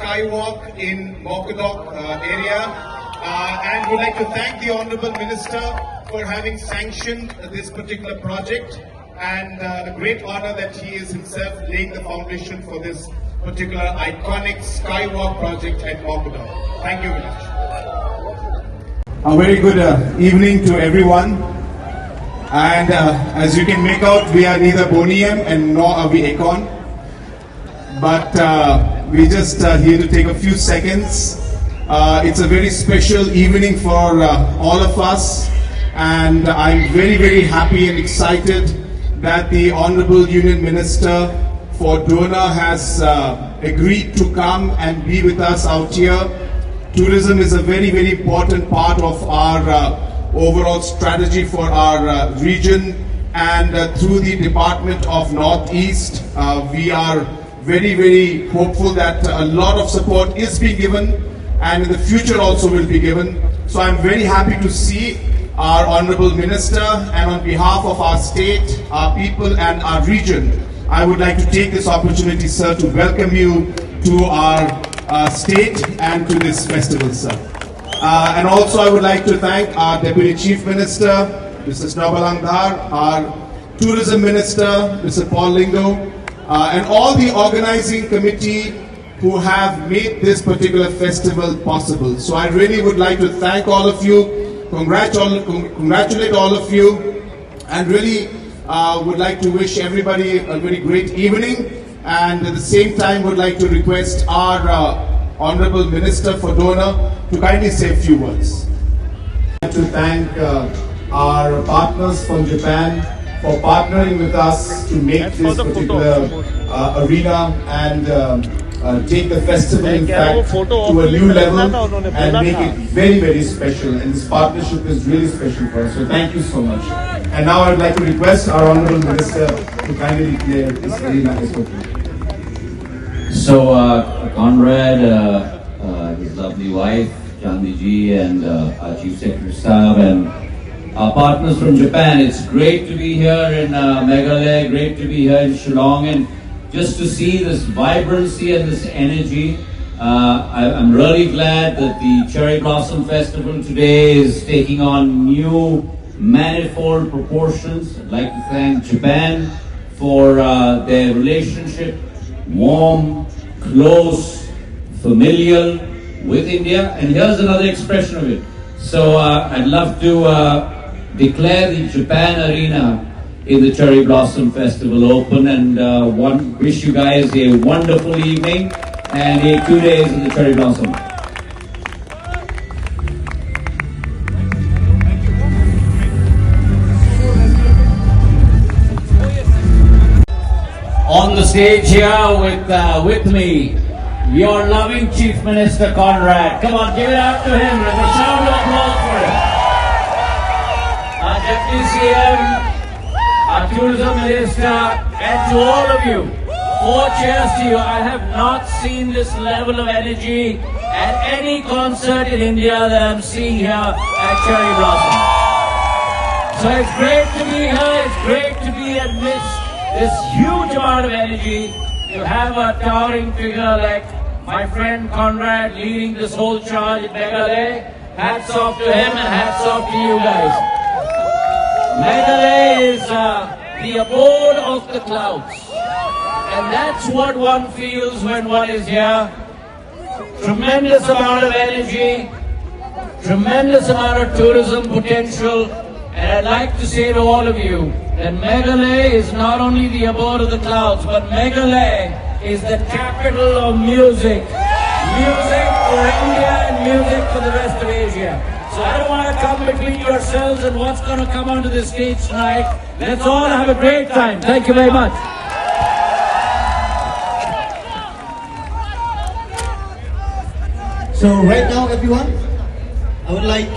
Skywalk in Mawkdok area. And would like to thank the Honorable Minister for having sanctioned this particular project, and a great honor that he is himself laying the foundation for this particular iconic Skywalk project at Mawkdok. Thank you very much. A very good evening to everyone. And as you can make out, we are neither Boniem and nor are we Econ. But we just here to take a few seconds. It's a very special evening for all of us. And I'm very, very happy and excited that the Honorable Union Minister for Donor has agreed to come and be with us out here. Tourism is a very, very important part of our overall strategy for our region, and through the Department of Northeast, we are very, very hopeful that a lot of support is being given, and in the future also will be given. So I'm very happy to see our Honorable Minister, and on behalf of our state, our people and our region, I would like to take this opportunity, sir, to welcome you to our state and to this festival, sir. And also I would like to thank our Deputy Chief Minister, Mr. Snabalandhar, our Tourism Minister, Mr. Paul Lingo, and all the organizing committee who have made this particular festival possible. So I really would like to thank all of you, congratulate all of you, and really would like to wish everybody a very great evening, and at the same time would like to request our Honorable Minister for Donor to kindly say a few words. I'd like to thank our partners from Japan for partnering with us to make this particular arena and take the festival in fact to a new level and make it very, very special. And this partnership is really special for us. So thank you so much. And now I'd like to request our Honorable Minister to kindly declare this arena as open. So, Conrad, his lovely wife, Chandni ji, and our Chief Secretary Staff, and our partners from Japan. It's great to be here in Meghalaya, great to be here in Shillong, and just to see this vibrancy and this energy. I'm really glad that the Cherry Blossom Festival today is taking on new, manifold proportions. I'd like to thank Japan for their relationship, warm, close, familial with India, and here's another expression of it. So I'd love to declare the Japan Arena in the Cherry Blossom Festival open, and wish you guys a wonderful evening and 2 days in the Cherry Blossom. On the stage here with me, your loving Chief Minister Conrad. Come on, give it up to him. There's a sound of applause for him. Our Deputy CM, our Tourism Minister, and to all of you, 4 cheers to you. I have not seen this level of energy at any concert in India that I'm seeing here at Cherry Blossom. So it's great to be here. It's great to be amidst this huge amount of energy. You have a towering figure like my friend Conrad leading this whole charge in Meghalaya. Hats off to him and hats off to you guys. Meghalaya is the abode of the clouds. And that's what one feels when one is here. Tremendous amount of energy, tremendous amount of tourism potential. And I'd like to say to all of you that Meghalaya is not only the abode of the clouds, but Meghalaya is the capital of music. Music for India and music for the rest of Asia. So I don't want to come between yourselves and what's going to come onto the stage tonight. Let's all have a great time. Thank you very much. So right now, everyone, I would like